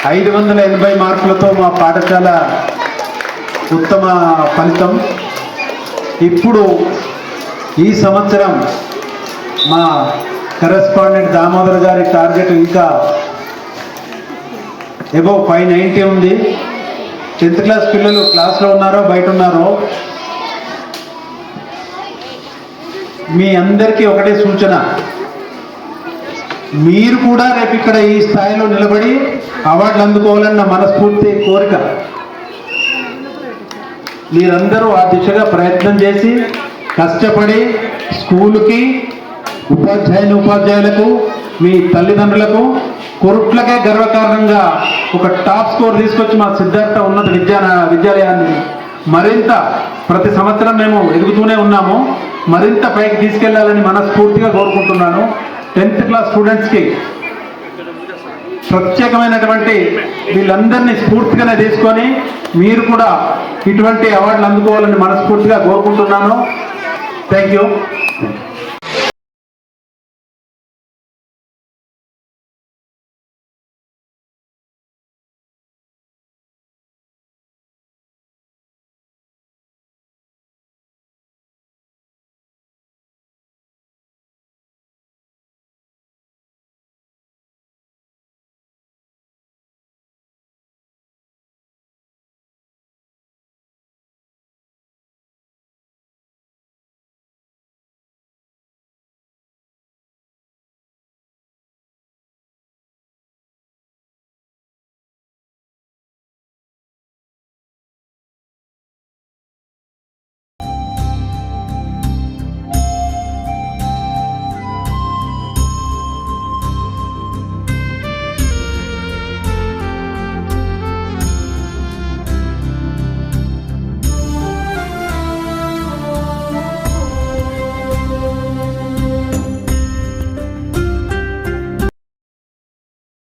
580 మార్కులతో మా పాఠశాల ఉత్తమ ఫలితం. ఇప్పుడు ఈ సంవత్సరం మా కరెస్పాండెంట్ దామోదర్ గారి టార్గెట్ ఇంకా అబౌవ్ 590 ఉంది. 10th క్లాస్ పిల్లలు క్లాస్లో ఉన్నారో బయట ఉన్నారో, మీ అందరికీ ఒకటే సూచన, మీరు కూడా రేపు ఇక్కడ ఈ స్థాయిలో నిలబడి అవార్డులు అందుకోవాలన్న మనస్ఫూర్తి కోరిక. మీరందరూ ఆ దిశగా ప్రయత్నం చేసి కష్టపడి స్కూలుకి, ఉపాధ్యాయులకు, మీ తల్లిదండ్రులకు, కొరుట్లకే గర్వకారణంగా ఒక టాప్ స్కోర్ తీసుకొచ్చి మా సిద్ధార్థ ఉన్నత విద్యాలయాన్ని మరింత ప్రతి సంవత్సరం మేము ఎదుగుతూనే ఉన్నాము, మరింత పైకి తీసుకెళ్లాలని మనస్ఫూర్తిగా కోరుకుంటున్నాను. 10th క్లాస్ స్టూడెంట్స్కి ప్రత్యేకమైనటువంటి వీళ్ళందరినీ స్ఫూర్తిగానే తీసుకొని మీరు కూడా ఇటువంటి అవార్డులు అందుకోవాలని మనస్ఫూర్తిగా కోరుకుంటున్నాను. Thank you.